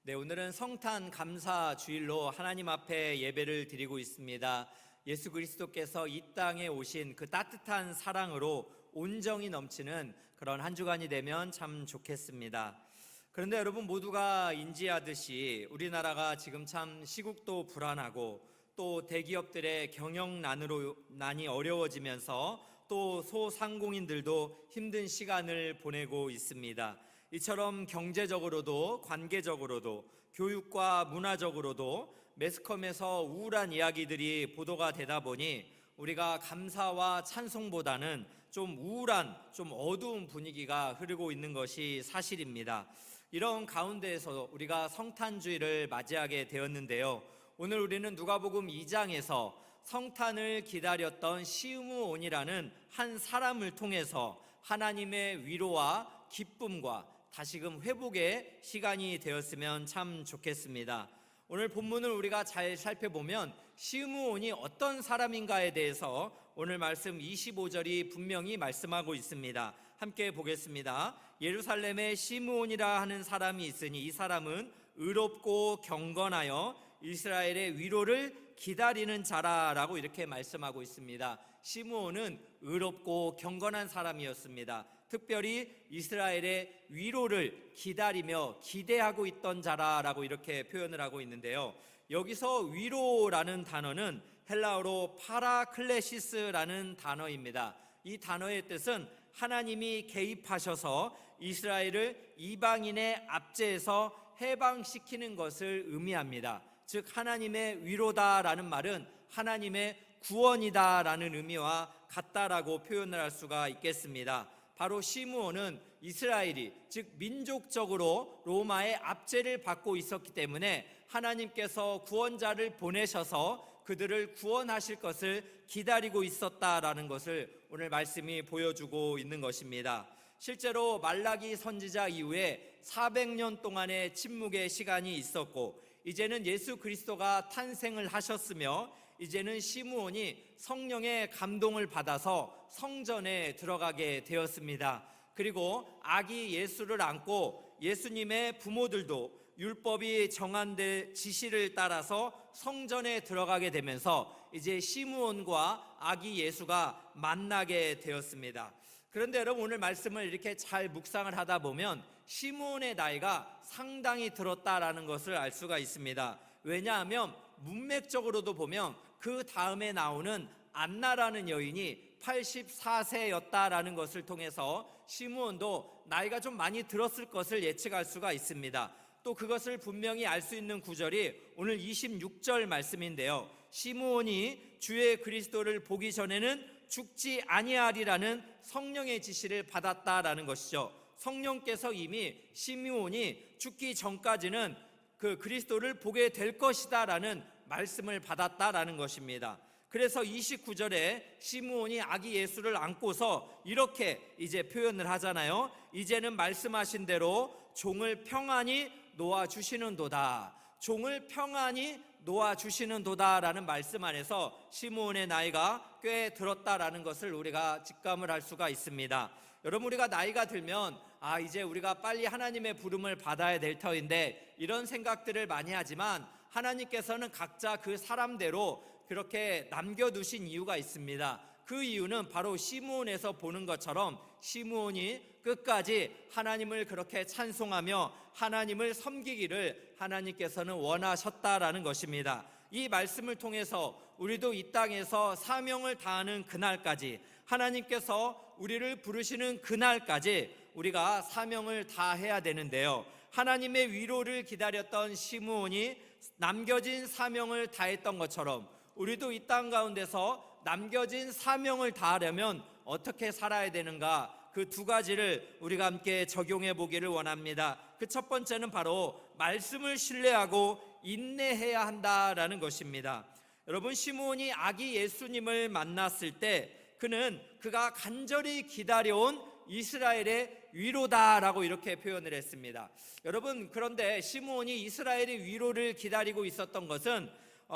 네, 오늘은 성탄 감사 주일로 하나님 앞에 예배를 드리고 있습니다. 예수 그리스도께서 이 땅에 오신 그 따뜻한 사랑으로 온정이 넘치는 그런 한 주간이 되면 참 좋겠습니다. 그런데 여러분 모두가 인지하듯이 우리나라가 지금 참 시국도 불안하고 또 대기업들의 경영난이 어려워지면서 또 소상공인들도 힘든 시간을 보내고 있습니다. 이처럼 경제적으로도 관계적으로도 교육과 문화적으로도 매스컴에서 우울한 이야기들이 보도가 되다 보니 우리가 감사와 찬송보다는 좀 우울한, 좀 어두운 분위기가 흐르고 있는 것이 사실입니다. 이런 가운데에서 우리가 성탄주일을 맞이하게 되었는데요. 오늘 우리는 누가복음 2장에서 성탄을 기다렸던 시므온이라는 한 사람을 통해서 하나님의 위로와 기쁨과 다시금 회복의 시간이 되었으면 참 좋겠습니다. 오늘 본문을 우리가 잘 살펴보면 시므온이 어떤 사람인가에 대해서 오늘 말씀 25절이 분명히 말씀하고 있습니다. 함께 보겠습니다. 예루살렘에 시므온이라 하는 사람이 있으니 이 사람은 의롭고 경건하여 이스라엘의 위로를 기다리는 자라라고 이렇게 말씀하고 있습니다. 시므온은 의롭고 경건한 사람이었습니다. 특별히 이스라엘의 위로를 기다리며 기대하고 있던 자라라고 이렇게 표현을 하고 있는데요. 여기서 위로라는 단어는 헬라어로 파라클레시스라는 단어입니다. 이 단어의 뜻은 하나님이 개입하셔서 이스라엘을 이방인의 압제에서 해방시키는 것을 의미합니다. 즉 하나님의 위로다라는 말은 하나님의 구원이다라는 의미와 같다라고 표현을 할 수가 있겠습니다. 바로 시므온은 이스라엘이 즉 민족적으로 로마의 압제를 받고 있었기 때문에 하나님께서 구원자를 보내셔서 그들을 구원하실 것을 기다리고 있었다라는 것을 오늘 말씀이 보여주고 있는 것입니다. 실제로 말라기 선지자 이후에 400년 동안의 침묵의 시간이 있었고 이제는 예수 그리스도가 탄생을 하셨으며 이제는 시므온이 성령의 감동을 받아서 성전에 들어가게 되었습니다. 그리고 아기 예수를 안고 예수님의 부모들도 율법이 정한 지시를 따라서 성전에 들어가게 되면서 이제 시므온과 아기 예수가 만나게 되었습니다. 그런데 여러분 오늘 말씀을 이렇게 잘 묵상을 하다 보면 시므온의 나이가 상당히 들었다라는 것을 알 수가 있습니다. 왜냐하면 문맥적으로도 보면 그 다음에 나오는 안나라는 여인이 84세였다라는 것을 통해서 시므온도 나이가 좀 많이 들었을 것을 예측할 수가 있습니다. 또 그것을 분명히 알 수 있는 구절이 오늘 26절 말씀인데요. 시므온이 주의 그리스도를 보기 전에는 죽지 아니하리라는 성령의 지시를 받았다라는 것이죠. 성령께서 이미 시므온이 죽기 전까지는 그 그리스도를 보게 될 것이다라는 말씀을 받았다라는 것입니다. 그래서 29절에 시므온이 아기 예수를 안고서 이렇게 이제 표현을 하잖아요. 이제는 말씀하신 대로 종을 평안히 놓아주시는도다. 종을 평안히 놓아주시는도다라는 말씀 안에서 시므온의 나이가 꽤 들었다라는 것을 우리가 직감을 할 수가 있습니다. 여러분 우리가 나이가 들면 이제 우리가 빨리 하나님의 부름을 받아야 될 터인데 이런 생각들을 많이 하지만 하나님께서는 각자 그 사람대로 그렇게 남겨두신 이유가 있습니다. 그 이유는 바로 시므온에서 보는 것처럼 시므온이 끝까지 하나님을 그렇게 찬송하며 하나님을 섬기기를 하나님께서는 원하셨다라는 것입니다. 이 말씀을 통해서 우리도 이 땅에서 사명을 다하는 그날까지 하나님께서 우리를 부르시는 그날까지 우리가 사명을 다해야 되는데요. 하나님의 위로를 기다렸던 시므온이 남겨진 사명을 다했던 것처럼 우리도 이 땅 가운데서 남겨진 사명을 다하려면 어떻게 살아야 되는가? 그 두 가지를 우리가 함께 적용해 보기를 원합니다. 그 첫 번째는 바로 말씀을 신뢰하고 인내해야 한다라는 것입니다. 여러분 시므온이 아기 예수님을 만났을 때 그가 간절히 기다려온 이스라엘의 위로다라고 이렇게 표현을 했습니다. 여러분 그런데 시므온이 이스라엘의 위로를 기다리고 있었던 것은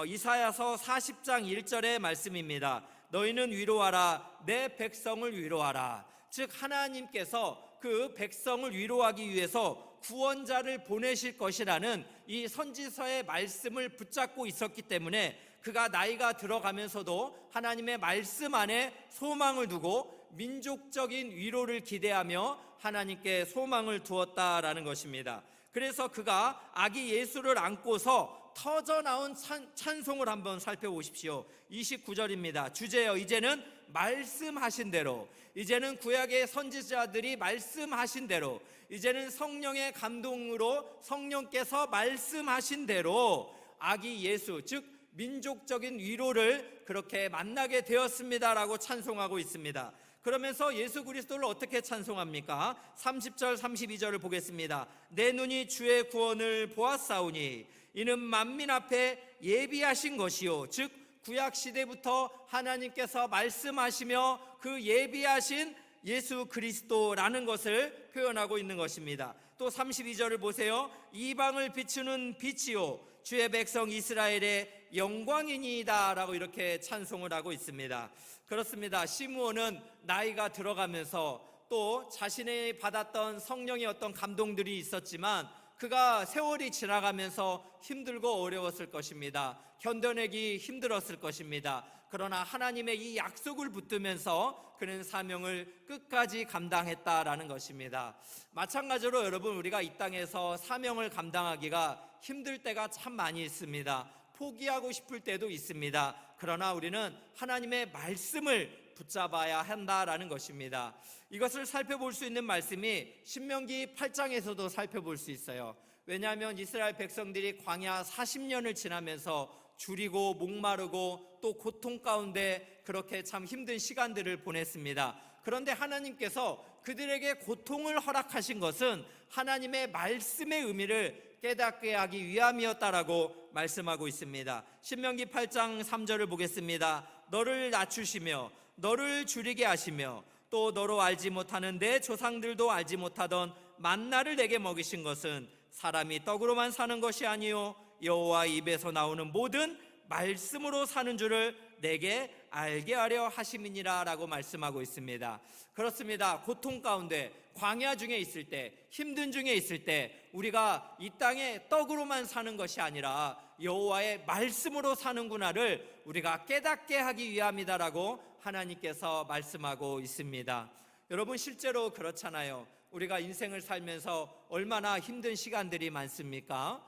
이사야서 40장 1절의 말씀입니다. 너희는 위로하라 내 백성을 위로하라. 즉 하나님께서 그 백성을 위로하기 위해서 구원자를 보내실 것이라는 이 선지서의 말씀을 붙잡고 있었기 때문에 그가 나이가 들어가면서도 하나님의 말씀 안에 소망을 두고 민족적인 위로를 기대하며 하나님께 소망을 두었다라는 것입니다. 그래서 그가 아기 예수를 안고서 터져나온 찬송을 한번 살펴보십시오. 29절입니다. 주제요, 이제는 말씀하신 대로, 이제는 구약의 선지자들이 말씀하신 대로, 이제는 성령의 감동으로 성령께서 말씀하신 대로 아기 예수, 즉 민족적인 위로를 그렇게 만나게 되었습니다라고 찬송하고 있습니다. 그러면서 예수 그리스도를 어떻게 찬송합니까? 30절 32절을 보겠습니다. 내 눈이 주의 구원을 보았사오니 이는 만민 앞에 예비하신 것이요, 즉 구약 시대부터 하나님께서 말씀하시며 그 예비하신 예수 그리스도라는 것을 표현하고 있는 것입니다. 또 32절을 보세요. 이방을 비추는 빛이요 주의 백성 이스라엘의 영광이니이다 라고 이렇게 찬송을 하고 있습니다. 그렇습니다. 시므온은 나이가 들어가면서 또 자신이 받았던 성령의 어떤 감동들이 있었지만 그가 세월이 지나가면서 힘들고 어려웠을 것입니다. 견뎌내기 힘들었을 것입니다. 그러나 하나님의 이 약속을 붙들면서 그는 사명을 끝까지 감당했다라는 것입니다. 마찬가지로 여러분, 우리가 이 땅에서 사명을 감당하기가 힘들 때가 참 많이 있습니다. 포기하고 싶을 때도 있습니다. 그러나 우리는 하나님의 말씀을 붙잡아야 한다라는 것입니다. 이것을 살펴볼 수 있는 말씀이 신명기 8장에서도 살펴볼 수 있어요. 왜냐하면 이스라엘 백성들이 광야 40년을 지나면서 줄이고 목마르고 또 고통 가운데 그렇게 참 힘든 시간들을 보냈습니다. 그런데 하나님께서 그들에게 고통을 허락하신 것은 하나님의 말씀의 의미를 깨닫게 하기 위함이었다라고 말씀하고 있습니다. 신명기 8장 3절을 보겠습니다. 너를 낮추시며 너를 줄이게 하시며 또 너로 알지 못하는 내 조상들도 알지 못하던 만나를 내게 먹이신 것은 사람이 떡으로만 사는 것이 아니요 여호와 입에서 나오는 모든 말씀으로 사는 줄을 내게 알게 하려 하심이니라 라고 말씀하고 있습니다. 그렇습니다. 고통 가운데, 광야 중에 있을 때, 힘든 중에 있을 때 우리가 이 땅에 떡으로만 사는 것이 아니라 여호와의 말씀으로 사는구나를 우리가 깨닫게 하기 위함이다라고 하나님께서 말씀하고 있습니다. 여러분, 실제로 그렇잖아요. 우리가 인생을 살면서 얼마나 힘든 시간들이 많습니까?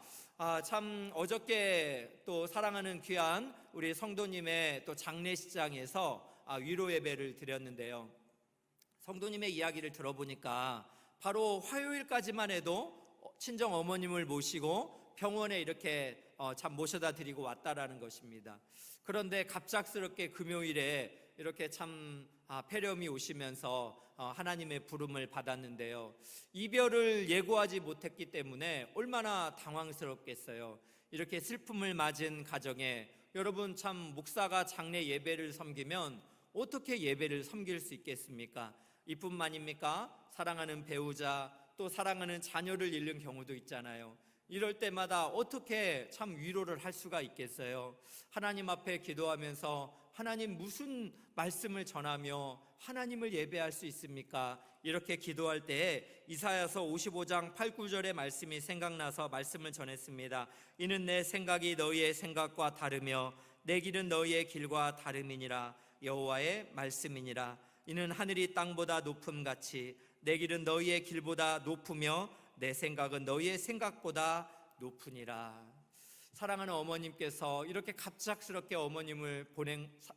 참 어저께 또 사랑하는 귀한 우리 성도님의 또 장례식장에서 위로 예배를 드렸는데요. 성도님의 이야기를 들어보니까 바로 화요일까지만 해도 친정 어머님을 모시고 병원에 이렇게 참 모셔다 드리고 왔다라는 것입니다. 그런데 갑작스럽게 금요일에 이렇게 참 폐렴이 오시면서 하나님의 부름을 받았는데요. 이별을 예고하지 못했기 때문에 얼마나 당황스럽겠어요. 이렇게 슬픔을 맞은 가정에 여러분, 참 목사가 장례 예배를 섬기면 어떻게 예배를 섬길 수 있겠습니까? 이뿐만입니까? 사랑하는 배우자, 또 사랑하는 자녀를 잃는 경우도 있잖아요. 이럴 때마다 어떻게 참 위로를 할 수가 있겠어요? 하나님 앞에 기도하면서 하나님 무슨 말씀을 전하며 하나님을 예배할 수 있습니까? 이렇게 기도할 때에 이사야서 55장 8, 9절의 말씀이 생각나서 말씀을 전했습니다. 이는 내 생각이 너희의 생각과 다르며 내 길은 너희의 길과 다름이니라. 여호와의 말씀이니라. 이는 하늘이 땅보다 높음같이 내 길은 너희의 길보다 높으며 내 생각은 너희의 생각보다 높으니라. 사랑하는 어머님께서 이렇게 갑작스럽게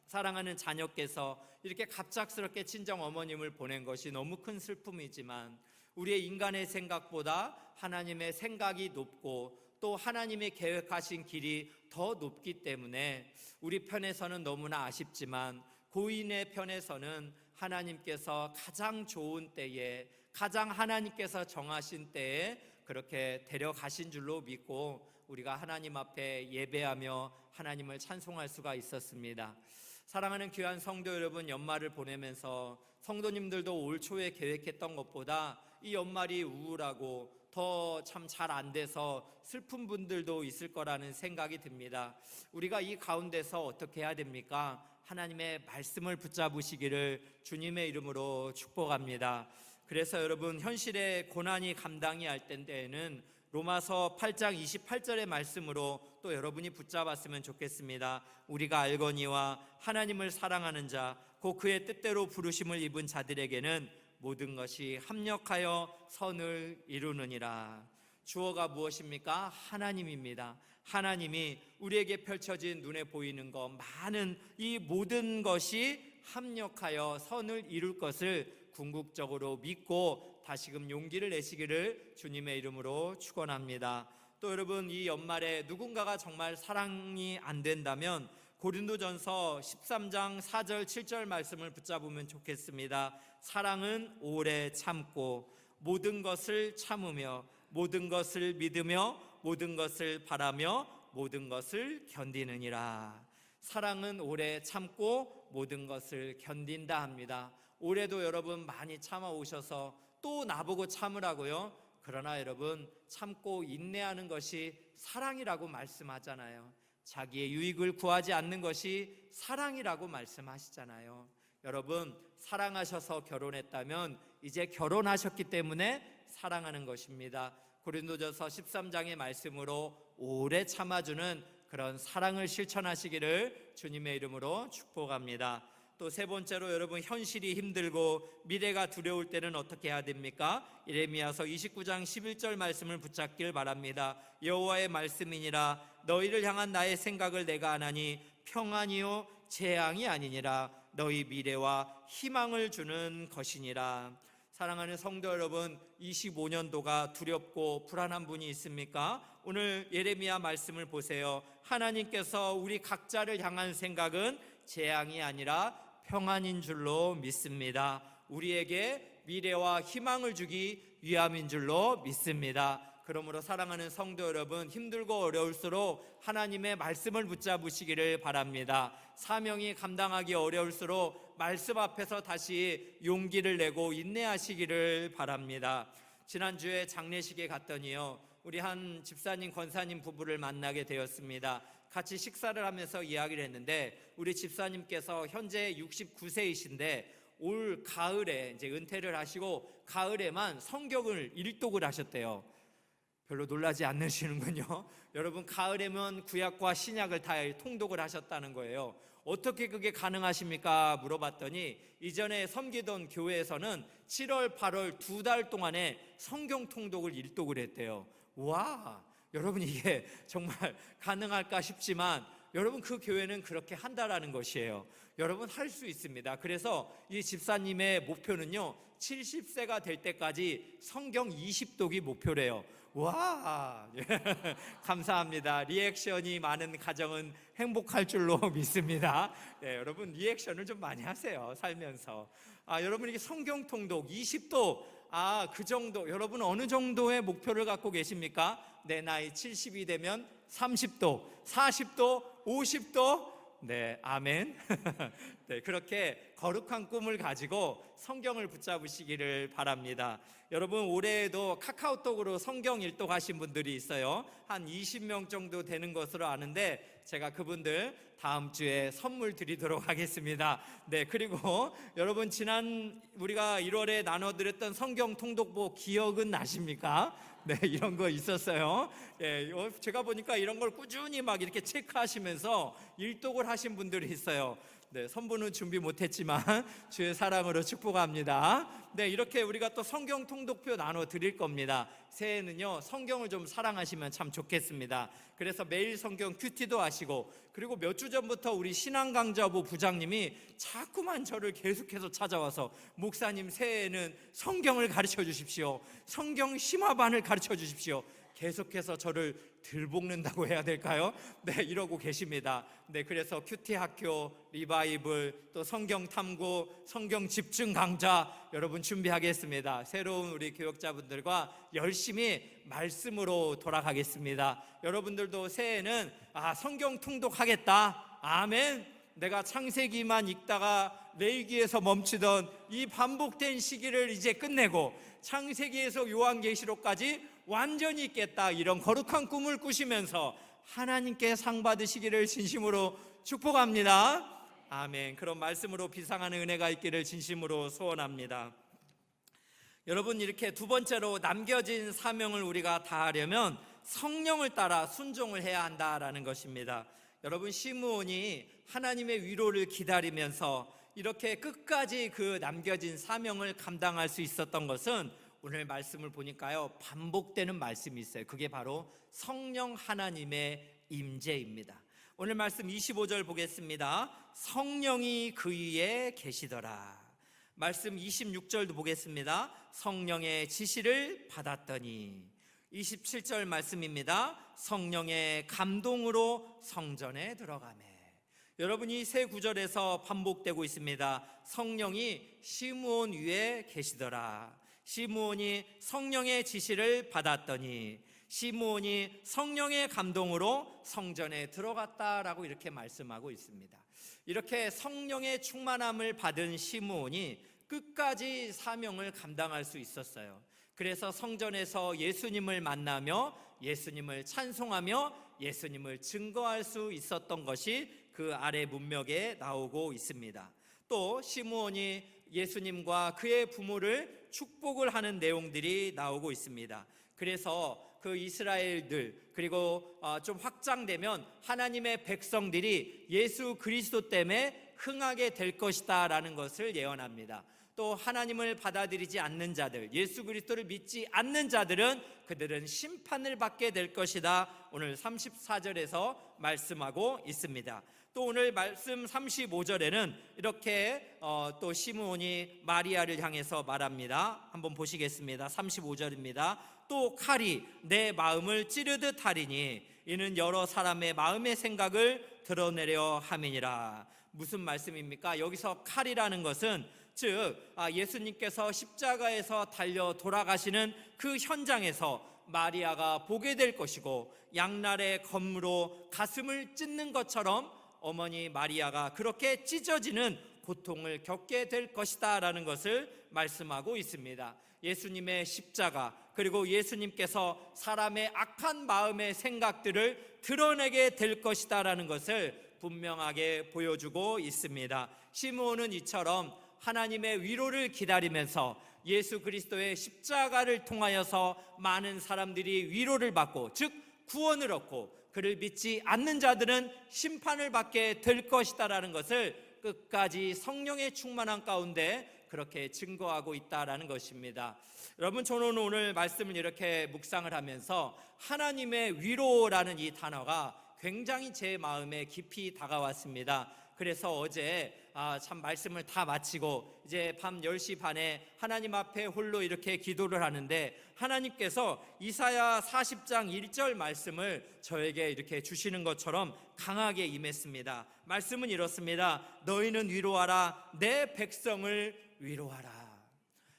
사랑하는 자녀께서 이렇게 갑작스럽게 친정 어머님을 보낸 것이 너무 큰 슬픔이지만 우리의 인간의 생각보다 하나님의 생각이 높고 또 하나님의 계획하신 길이 더 높기 때문에 우리 편에서는 너무나 아쉽지만 고인의 편에서는 하나님께서 가장 좋은 때에, 가장 하나님께서 정하신 때에 그렇게 데려가신 줄로 믿고 우리가 하나님 앞에 예배하며 하나님을 찬송할 수가 있었습니다. 사랑하는 귀한 성도 여러분, 연말을 보내면서 성도님들도 올 초에 계획했던 것보다 이 연말이 우울하고 더 참 잘 안 돼서 슬픈 분들도 있을 거라는 생각이 듭니다. 우리가 이 가운데서 어떻게 해야 됩니까? 하나님의 말씀을 붙잡으시기를 주님의 이름으로 축복합니다. 그래서 여러분 현실의 고난이 감당이 할 때에는 로마서 8장 28절의 말씀으로 또 여러분이 붙잡았으면 좋겠습니다. 우리가 알거니와 하나님을 사랑하는 자 곧 그의 뜻대로 부르심을 입은 자들에게는 모든 것이 합력하여 선을 이루느니라. 주어가 무엇입니까? 하나님입니다. 하나님이 우리에게 펼쳐진 눈에 보이는 것 많은 이 모든 것이 합력하여 선을 이룰 것을 궁극적으로 믿고 다시금 용기를 내시기를 주님의 이름으로 축원합니다. 또 여러분, 이 연말에 누군가가 정말 사랑이 안 된다면 고린도전서 13장 4절 7절 말씀을 붙잡으면 좋겠습니다. 사랑은 오래 참고 모든 것을 참으며 모든 것을 믿으며 모든 것을 바라며 모든 것을 견디느니라. 사랑은 오래 참고 모든 것을 견딘다 합니다. 올해도 여러분 많이 참아오셔서 또 나보고 참으라고요? 그러나 여러분, 참고 인내하는 것이 사랑이라고 말씀하잖아요. 자기의 유익을 구하지 않는 것이 사랑이라고 말씀하시잖아요. 여러분, 사랑하셔서 결혼했다면 이제 결혼하셨기 때문에 사랑하는 것입니다. 고린도전서 13장의 말씀으로 오래 참아주는 그런 사랑을 실천하시기를 주님의 이름으로 축복합니다. 또 세 번째로 여러분, 현실이 힘들고 미래가 두려울 때는 어떻게 해야 됩니까? 예레미야서 29장 11절 말씀을 붙잡길 바랍니다. 여호와의 말씀이니라 너희를 향한 나의 생각을 내가 아나니 평안이요 재앙이 아니니라 너희 미래와 희망을 주는 것이니라. 사랑하는 성도 여러분, 25년도가 두렵고 불안한 분이 있습니까? 오늘 예레미야 말씀을 보세요. 하나님께서 우리 각자를 향한 생각은 재앙이 아니라 평안인 줄로 믿습니다. 우리에게 미래와 희망을 주기 위함인 줄로 믿습니다. 그러므로 사랑하는 성도 여러분, 힘들고 어려울수록 하나님의 말씀을 붙잡으시기를 바랍니다. 사명이 감당하기 어려울수록 말씀 앞에서 다시 용기를 내고 인내하시기를 바랍니다. 지난주에 장례식에 갔더니요, 우리 한 집사님, 권사님 부부를 만나게 되었습니다. 같이 식사를 하면서 이야기를 했는데 우리 집사님께서 현재 69세이신데 올 가을에 이제 은퇴를 하시고 가을에만 성경을 일독을 하셨대요. 별로 놀라지 않으시는군요. 여러분, 가을에면 구약과 신약을 다 통독을 하셨다는 거예요. 어떻게 그게 가능하십니까? 물어봤더니 이전에 섬기던 교회에서는 7월, 8월 2달 동안에 성경 통독을 일독을 했대요. 와, 여러분, 이게 정말 가능할까 싶지만 여러분, 그 교회는 그렇게 한다라는 것이에요. 여러분, 할 수 있습니다. 그래서 이 집사님의 목표는요, 70세가 될 때까지 성경 20독이 목표래요. 와, 감사합니다. 리액션이 많은 가정은 행복할 줄로 믿습니다. 네, 여러분, 리액션을 좀 많이 하세요, 살면서. 여러분, 이게 성경 통독 20도, 그 정도, 여러분 어느 정도의 목표를 갖고 계십니까? 내 나이 70이 되면 30도, 40도, 50도. 네, 아멘. 네, 그렇게 거룩한 꿈을 가지고 성경을 붙잡으시기를 바랍니다. 여러분, 올해에도 카카오톡으로 성경 일독하신 분들이 있어요. 한 20명 정도 되는 것으로 아는데 제가 그분들 다음 주에 선물 드리도록 하겠습니다. 네, 그리고 여러분, 지난 우리가 1월에 나눠드렸던 성경 통독보 기억은 나십니까? 네, 이런 거 있었어요. 예, 제가 보니까 이런 걸 꾸준히 막 이렇게 체크하시면서 일독을 하신 분들이 있어요. 네, 선부는 준비 못했지만 주의 사랑으로 축복합니다. 네, 이렇게 우리가 또 성경 통독표 나눠 드릴 겁니다. 새해는요, 성경을 좀 사랑하시면 참 좋겠습니다. 그래서 매일 성경 큐티도 하시고, 그리고 몇 주 전부터 우리 신앙강좌부 부장님이 자꾸만 저를 계속해서 찾아와서 목사님, 새해에는 성경을 가르쳐 주십시오. 성경 심화반을 가르쳐 주십시오. 계속해서 저를 들볶는다고 해야 될까요? 네, 이러고 계십니다. 네, 그래서 큐티 학교, 리바이블, 또 성경 탐구, 성경 집중 강좌 여러분 준비하겠습니다. 새로운 우리 교역자분들과 열심히 말씀으로 돌아가겠습니다. 여러분들도 새해에는 성경 통독하겠다. 아멘. 내가 창세기만 읽다가 레위기에서 멈추던 이 반복된 시기를 이제 끝내고 창세기에서 요한계시록까지 완전히 있겠다, 이런 거룩한 꿈을 꾸시면서 하나님께 상 받으시기를 진심으로 축복합니다. 아멘. 그런 말씀으로 비상하는 은혜가 있기를 진심으로 소원합니다. 여러분, 이렇게 두 번째로 남겨진 사명을 우리가 다하려면 성령을 따라 순종을 해야 한다라는 것입니다. 여러분, 시므온이 하나님의 위로를 기다리면서 이렇게 끝까지 그 남겨진 사명을 감당할 수 있었던 것은 오늘 말씀을 보니까요, 반복되는 말씀이 있어요. 그게 바로 성령 하나님의 임재입니다. 오늘 말씀 25절 보겠습니다. 성령이 그 위에 계시더라. 말씀 26절도 보겠습니다. 성령의 지시를 받았더니. 27절 말씀입니다. 성령의 감동으로 성전에 들어가매. 여러분이 세 구절에서 반복되고 있습니다. 성령이 시므온 위에 계시더라. 시므온이 성령의 지시를 받았더니, 시므온이 성령의 감동으로 성전에 들어갔다라고 이렇게 말씀하고 있습니다. 이렇게 성령의 충만함을 받은 시므온이 끝까지 사명을 감당할 수 있었어요. 그래서 성전에서 예수님을 만나며 예수님을 찬송하며 예수님을 증거할 수 있었던 것이 그 아래 문맥에 나오고 있습니다. 또 시므온이 예수님과 그의 부모를 축복을 하는 내용들이 나오고 있습니다. 그래서 그 이스라엘들, 그리고 좀 확장되면 하나님의 백성들이 예수 그리스도 때문에 흥하게 될 것이다 라는 것을 예언합니다. 또 하나님을 받아들이지 않는 자들, 예수 그리스도를 믿지 않는 자들은 그들은 심판을 받게 될 것이다, 오늘 34절에서 말씀하고 있습니다. 또 오늘 말씀 35절에는 이렇게 또 시므온이 마리아를 향해서 말합니다. 한번 보시겠습니다. 35절입니다. 또 칼이 내 마음을 찌르듯 하리니 이는 여러 사람의 마음의 생각을 드러내려 함이니라. 무슨 말씀입니까? 여기서 칼이라는 것은 즉 예수님께서 십자가에서 달려 돌아가시는 그 현장에서 마리아가 보게 될 것이고, 양날의 검으로 가슴을 찢는 것처럼 어머니 마리아가 그렇게 찢어지는 고통을 겪게 될 것이다 라는 것을 말씀하고 있습니다. 예수님의 십자가, 그리고 예수님께서 사람의 악한 마음의 생각들을 드러내게 될 것이다 라는 것을 분명하게 보여주고 있습니다. 시므온은 이처럼 하나님의 위로를 기다리면서 예수 그리스도의 십자가를 통하여서 많은 사람들이 위로를 받고, 즉 구원을 얻고, 그를 믿지 않는 자들은 심판을 받게 될 것이다라는 것을 끝까지 성령의 충만한 가운데 그렇게 증거하고 있다라는 것입니다. 여러분, 저는 오늘 말씀을 이렇게 묵상을 하면서 하나님의 위로라는 이 단어가 굉장히 제 마음에 깊이 다가왔습니다. 그래서 어제 참 말씀을 다 마치고 이제 밤 10시 반에 하나님 앞에 홀로 이렇게 기도를 하는데, 하나님께서 이사야 40장 1절 말씀을 저에게 이렇게 주시는 것처럼 강하게 임했습니다. 말씀은 이렇습니다. 너희는 위로하라, 내 백성을 위로하라.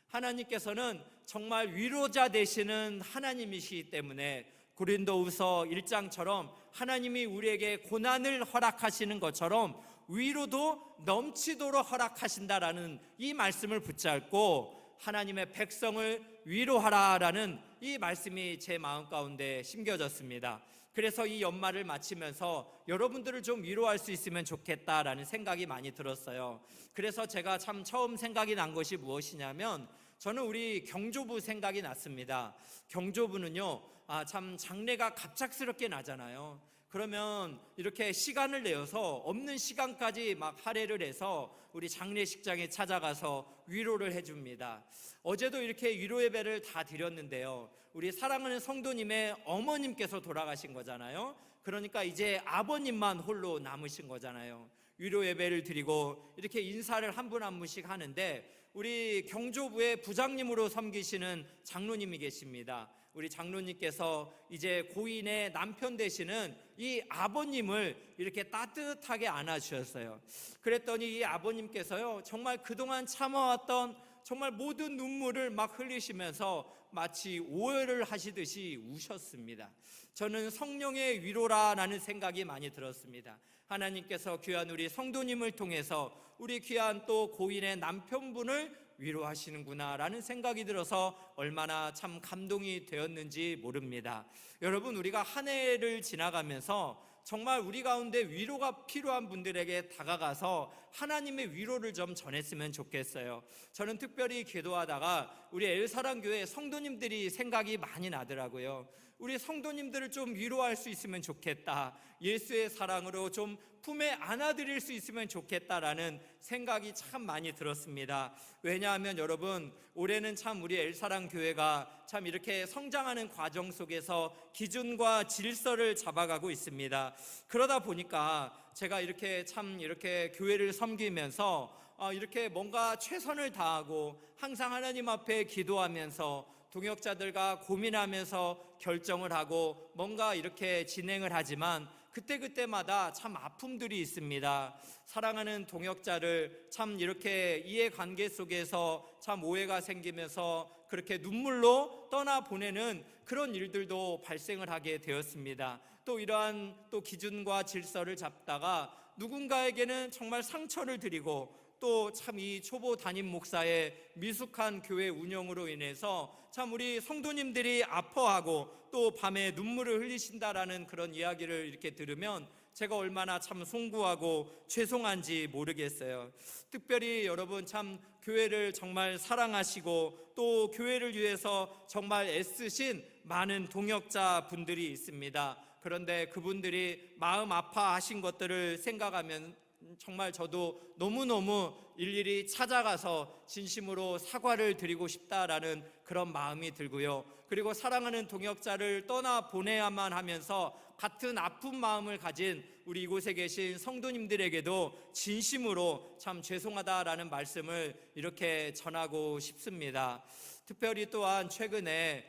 하나님께서는 정말 위로자 되시는 하나님이시기 때문에 고린도후서 1장처럼 하나님이 우리에게 고난을 허락하시는 것처럼 위로도 넘치도록 허락하신다라는 이 말씀을 붙잡고 하나님의 백성을 위로하라라는 이 말씀이 제 마음 가운데 심겨졌습니다. 그래서 이 연말을 마치면서 여러분들을 좀 위로할 수 있으면 좋겠다라는 생각이 많이 들었어요. 그래서 제가 참 처음 생각이 난 것이 무엇이냐면, 저는 우리 경조부 생각이 났습니다. 경조부는요, 참 장례가 갑작스럽게 나잖아요. 그러면 이렇게 시간을 내어서 없는 시간까지 막 할애를 해서 우리 장례식장에 찾아가서 위로를 해줍니다. 어제도 이렇게 위로 예배를 다 드렸는데요, 우리 사랑하는 성도님의 어머님께서 돌아가신 거잖아요. 그러니까 이제 아버님만 홀로 남으신 거잖아요. 위로 예배를 드리고 이렇게 인사를 한 분 한 분씩 하는데, 우리 경조부의 부장님으로 섬기시는 장로님이 계십니다. 우리 장로님께서 이제 고인의 남편 되시는 이 아버님을 이렇게 따뜻하게 안아주셨어요. 그랬더니 이 아버님께서요, 정말 그동안 참아왔던 정말 모든 눈물을 막 흘리시면서 마치 오열을 하시듯이 우셨습니다. 저는 성령의 위로라는 생각이 많이 들었습니다. 하나님께서 귀한 우리 성도님을 통해서 우리 귀한 또 고인의 남편분을 위로하시는구나 라는 생각이 들어서 얼마나 참 감동이 되었는지 모릅니다. 여러분, 우리가 한 해를 지나가면서 정말 우리 가운데 위로가 필요한 분들에게 다가가서 하나님의 위로를 좀 전했으면 좋겠어요. 저는 특별히 기도하다가 우리 엘사랑교회 성도님들이 생각이 많이 나더라고요. 우리 성도님들을 좀 위로할 수 있으면 좋겠다, 예수의 사랑으로 좀 품에 안아드릴 수 있으면 좋겠다라는 생각이 참 많이 들었습니다. 왜냐하면 여러분, 올해는 참 우리 엘사랑 교회가 참 이렇게 성장하는 과정 속에서 기준과 질서를 잡아가고 있습니다. 그러다 보니까 제가 이렇게 교회를 섬기면서 이렇게 뭔가 최선을 다하고 항상 하나님 앞에 기도하면서 동역자들과 고민하면서 결정을 하고 뭔가 이렇게 진행을 하지만 그때그때마다 참 아픔들이 있습니다. 사랑하는 동역자를 참 이렇게 이해관계 속에서 참 오해가 생기면서 그렇게 눈물로 떠나보내는 그런 일들도 발생을 하게 되었습니다. 또 이러한 또 기준과 질서를 잡다가 누군가에게는 정말 상처를 드리고 또 참 이 초보 담임 목사의 미숙한 교회 운영으로 인해서 참 우리 성도님들이 아파하고 또 밤에 눈물을 흘리신다라는 그런 이야기를 이렇게 들으면 제가 얼마나 참 송구하고 죄송한지 모르겠어요. 특별히 여러분, 참 교회를 정말 사랑하시고 또 교회를 위해서 정말 애쓰신 많은 동역자 분들이 있습니다. 그런데 그분들이 마음 아파하신 것들을 생각하면 정말 저도 너무너무 일일이 찾아가서 진심으로 사과를 드리고 싶다라는 그런 마음이 들고요. 그리고 사랑하는 동역자를 떠나보내야만 하면서 같은 아픈 마음을 가진 우리 이곳에 계신 성도님들에게도 진심으로 참 죄송하다라는 말씀을 이렇게 전하고 싶습니다. 특별히 또한 최근에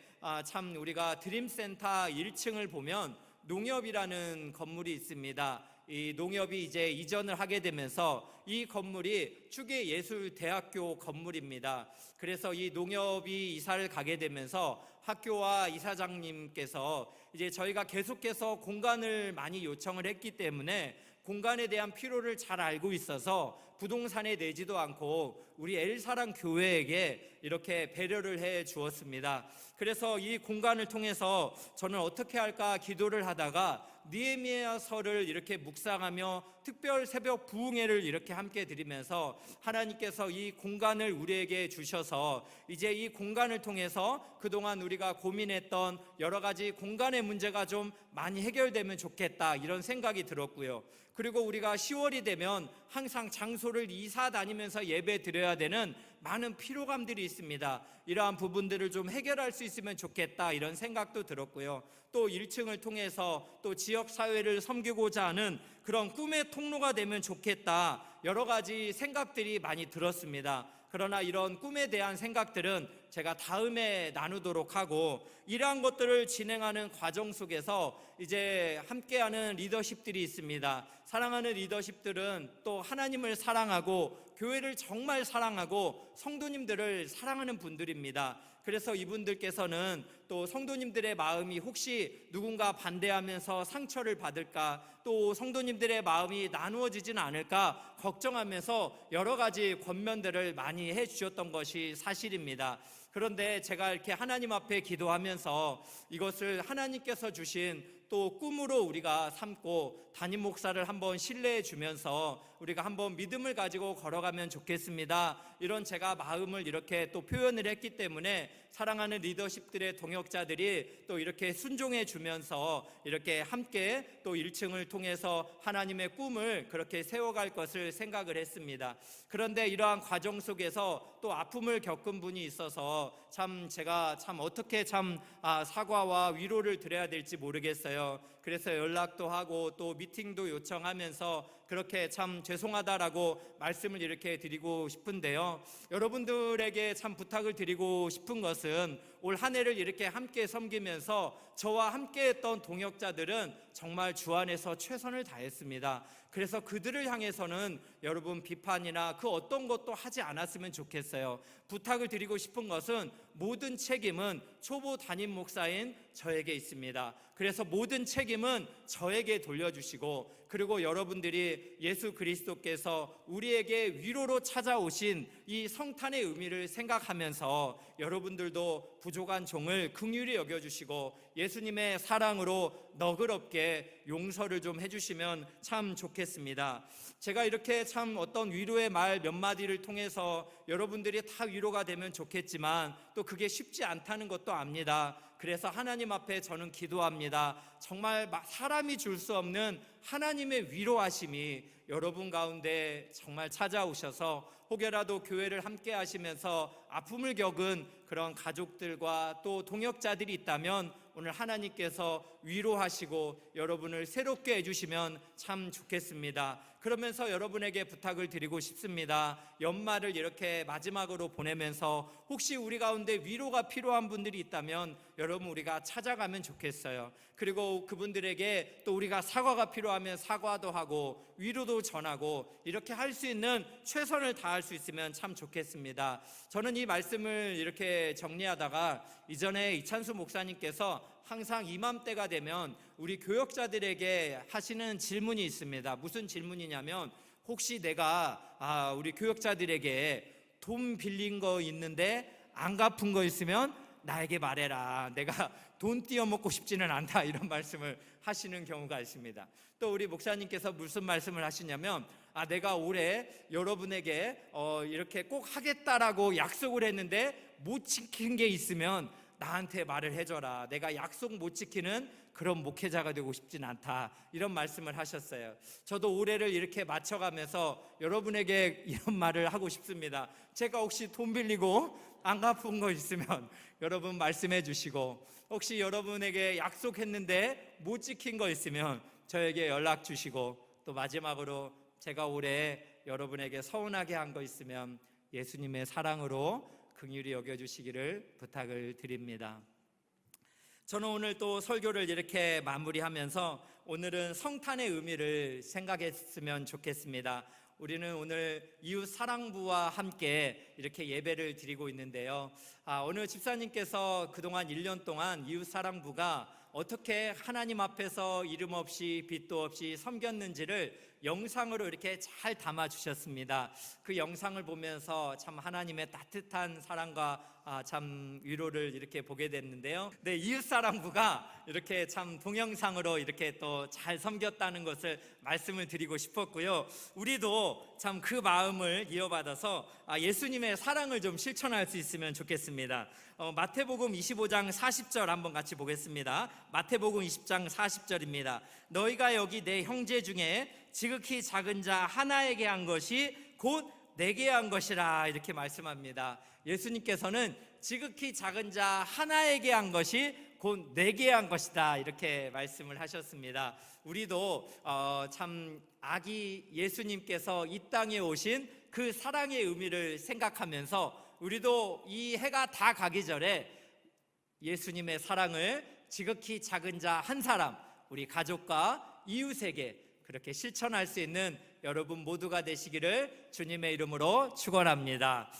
참 우리가 드림센터 1층을 보면 농협이라는 건물이 있습니다. 이 농협이 이제 이전을 하게 되면서 이 건물이 추계예술대학교 건물입니다. 그래서 이 농협이 이사를 가게 되면서 학교와 이사장님께서 이제 저희가 계속해서 공간을 많이 요청을 했기 때문에 공간에 대한 필요를 잘 알고 있어서 부동산에 내지도 않고 우리 엘사랑 교회에게 이렇게 배려를 해 주었습니다. 그래서 이 공간을 통해서 저는 어떻게 할까 기도를 하다가 느헤미야서를 이렇게 묵상하며 특별 새벽 부흥회를 이렇게 함께 드리면서 하나님께서 이 공간을 우리에게 주셔서 이제 이 공간을 통해서 그동안 우리가 고민했던 여러 가지 공간의 문제가 좀 많이 해결되면 좋겠다, 이런 생각이 들었고요. 그리고 우리가 10월이 되면 항상 장소를 이사 다니면서 예배 드려야 되는 많은 피로감들이 있습니다. 이러한 부분들을 좀 해결할 수 있으면 좋겠다, 이런 생각도 들었고요. 또 1층을 통해서 또 지역사회를 섬기고자 하는 그런 꿈의 통로가 되면 좋겠다, 여러 가지 생각들이 많이 들었습니다. 그러나 이런 꿈에 대한 생각들은 제가 다음에 나누도록 하고, 이러한 것들을 진행하는 과정 속에서 이제 함께하는 리더십들이 있습니다. 사랑하는 리더십들은 또 하나님을 사랑하고 교회를 정말 사랑하고 성도님들을 사랑하는 분들입니다. 그래서 이분들께서는 또 성도님들의 마음이 혹시 누군가 반대하면서 상처를 받을까, 또 성도님들의 마음이 나누어지진 않을까 걱정하면서 여러 가지 권면들을 많이 해주셨던 것이 사실입니다. 그런데 제가 이렇게 하나님 앞에 기도하면서 이것을 하나님께서 주신 또 꿈으로 우리가 삼고 담임 목사를 한번 신뢰해 주면서 우리가 한번 믿음을 가지고 걸어가면 좋겠습니다, 이런 제가 마음을 이렇게 또 표현을 했기 때문에 사랑하는 리더십들의 동역자들이 또 이렇게 순종해 주면서 이렇게 함께 또 1층을 통해서 하나님의 꿈을 그렇게 세워갈 것을 생각을 했습니다. 그런데 이러한 과정 속에서 또 아픔을 겪은 분이 있어서 제가 어떻게 사과와 위로를 드려야 될지 모르겠어요. 그래서 연락도 하고 또 미팅도 요청하면서 그렇게 참 죄송하다라고 말씀을 이렇게 드리고 싶은데요. 여러분들에게 참 부탁을 드리고 싶은 것은 올 한 해를 이렇게 함께 섬기면서 저와 함께 했던 동역자들은 정말 주 안에서 최선을 다했습니다. 그래서 그들을 향해서는 여러분 비판이나 그 어떤 것도 하지 않았으면 좋겠어요. 부탁을 드리고 싶은 것은 모든 책임은 초보 담임 목사인 저에게 있습니다. 그래서 모든 책임은 저에게 돌려주시고, 그리고 여러분들이 예수 그리스도께서 우리에게 위로로 찾아오신 이 성탄의 의미를 생각하면서 여러분들도 부족한 종을 긍휼히 여겨주시고 예수님의 사랑으로 너그럽게 용서를 좀 해주시면 참 좋겠습니다. 제가 이렇게 참 어떤 위로의 말 몇 마디를 통해서 여러분들이 다 위로가 되면 좋겠지만 또 그게 쉽지 않다는 것도 압니다. 그래서 하나님 앞에 저는 기도합니다. 정말 사람이 줄 수 없는 하나님의 위로하심이 여러분 가운데 정말 찾아오셔서 혹여라도 교회를 함께 하시면서 아픔을 겪은 그런 가족들과 또 동역자들이 있다면 오늘 하나님께서 위로하시고 여러분을 새롭게 해주시면 참 좋겠습니다. 그러면서 여러분에게 부탁을 드리고 싶습니다. 연말을 이렇게 마지막으로 보내면서 혹시 우리 가운데 위로가 필요한 분들이 있다면 여러분 우리가 찾아가면 좋겠어요. 그리고 그분들에게 또 우리가 사과가 필요하면 사과도 하고 위로도 전하고 이렇게 할 수 있는 최선을 다할 수 있으면 참 좋겠습니다. 저는 이 말씀을 이렇게 정리하다가 이전에 이찬수 목사님께서 항상 이맘때가 되면 우리 교역자들에게 하시는 질문이 있습니다. 무슨 질문이냐면 혹시 내가 우리 교역자들에게 돈 빌린 거 있는데 안 갚은 거 있으면 나에게 말해라. 내가 돈 띄어먹고 싶지는 않다. 이런 말씀을 하시는 경우가 있습니다. 또 우리 목사님께서 무슨 말씀을 하시냐면 내가 올해 여러분에게 이렇게 꼭 하겠다라고 약속을 했는데 못 지킨 게 있으면 나한테 말을 해줘라. 내가 약속 못 지키는 그런 목회자가 되고 싶진 않다. 이런 말씀을 하셨어요. 저도 올해를 이렇게 맞춰가면서 여러분에게 이런 말을 하고 싶습니다. 제가 혹시 돈 빌리고 안 갚은 거 있으면 여러분 말씀해 주시고, 혹시 여러분에게 약속했는데 못 지킨 거 있으면 저에게 연락 주시고, 또 마지막으로 제가 올해 여러분에게 서운하게 한 거 있으면 예수님의 사랑으로 긍휼히 여겨주시기를 부탁을 드립니다. 저는 오늘 또 설교를 이렇게 마무리하면서 오늘은 성탄의 의미를 생각했으면 좋겠습니다. 우리는 오늘 이웃 사랑부와 함께 이렇게 예배를 드리고 있는데요. 오늘 집사님께서 그동안 1년 동안 이웃 사랑부가 어떻게 하나님 앞에서 이름 없이 빛도 없이 섬겼는지를 영상으로 이렇게 잘 담아 주셨습니다. 그 영상을 보면서 참 하나님의 따뜻한 사랑과 참 위로를 이렇게 보게 됐는데요. 네, 이웃사랑부가 이렇게 참 동영상으로 이렇게 또 잘 섬겼다는 것을 말씀을 드리고 싶었고요. 우리도 참 그 마음을 이어받아서 예수님의 사랑을 좀 실천할 수 있으면 좋겠습니다. 마태복음 25장 40절 한번 같이 보겠습니다. 마태복음 20장 40절입니다. 너희가 여기 내 형제 중에 지극히 작은 자 하나에게 한 것이 곧 내게 한 것이라, 이렇게 말씀합니다. 예수님께서는 지극히 작은 자 하나에게 한 것이 곧 내게 한 것이다, 이렇게 말씀을 하셨습니다. 우리도 참 아기 예수님께서 이 땅에 오신 그 사랑의 의미를 생각하면서 우리도 이 해가 다 가기 전에 예수님의 사랑을 지극히 작은 자 한 사람, 우리 가족과 이웃에게 그렇게 실천할 수 있는 여러분 모두가 되시기를 주님의 이름으로 축원합니다.